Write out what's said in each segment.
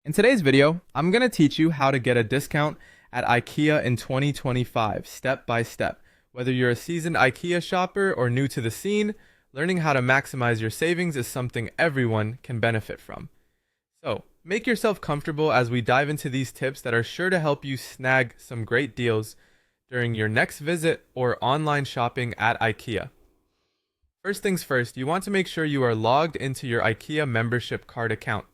In today's video, I'm going to teach you how to get a discount at Ikea in 2025, step by step. Whether you're a seasoned Ikea shopper or new to the scene, learning how to maximize your savings is something everyone can benefit from. So, make yourself comfortable as we dive into these tips that are sure to help you snag some great deals during your next visit or online shopping at Ikea. First things first, you want to make sure you are logged into your Ikea membership card account.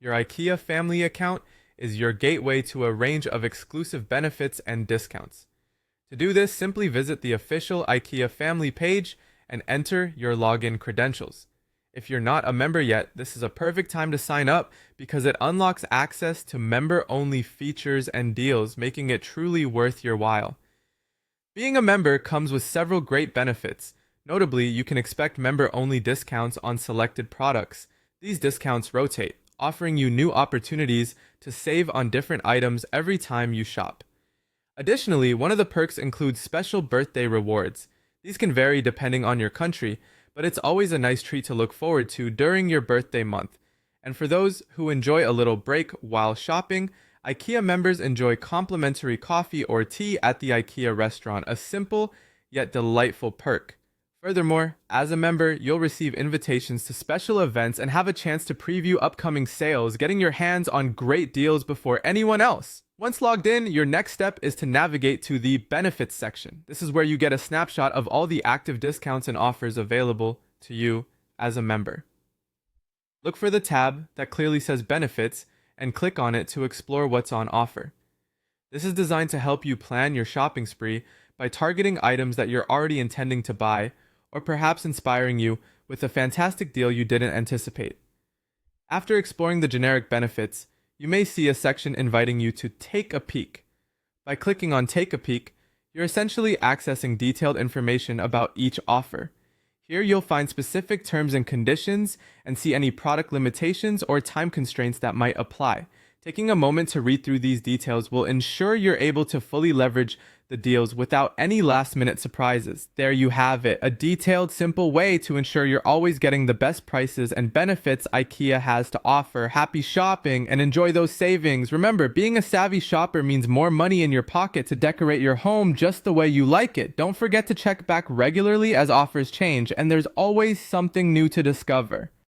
Your IKEA family account is your gateway to a range of exclusive benefits and discounts. To do this, simply visit the official IKEA family page and enter your login credentials. If you're not a member yet, this is a perfect time to sign up because it unlocks access to member-only features and deals, making it truly worth your while. Being a member comes with several great benefits. Notably, you can expect member-only discounts on selected products. These discounts rotate, offering you new opportunities to save on different items every time you shop. Additionally, one of the perks includes special birthday rewards. These can vary depending on your country, but it's always a nice treat to look forward to during your birthday month. And for those who enjoy a little break while shopping, IKEA members enjoy complimentary coffee or tea at the IKEA restaurant, a simple yet delightful perk. Furthermore, as a member, you'll receive invitations to special events and have a chance to preview upcoming sales, getting your hands on great deals before anyone else. Once logged in, your next step is to navigate to the benefits section. This is where you get a snapshot of all the active discounts and offers available to you as a member. Look for the tab that clearly says benefits and click on it to explore what's on offer. This is designed to help you plan your shopping spree by targeting items that you're already intending to buy, or perhaps inspiring you with a fantastic deal you didn't anticipate. After exploring the generic benefits, you may see a section inviting you to take a peek. By clicking on Take a Peek, you're essentially accessing detailed information about each offer. Here you'll find specific terms and conditions and see any product limitations or time constraints that might apply. Taking a moment to read through these details will ensure you're able to fully leverage the deals without any last-minute surprises. There you have it, a detailed, simple way to ensure you're always getting the best prices and benefits IKEA has to offer. Happy shopping and enjoy those savings. Remember, being a savvy shopper means more money in your pocket to decorate your home just the way you like it. Don't forget to check back regularly as offers change, and there's always something new to discover.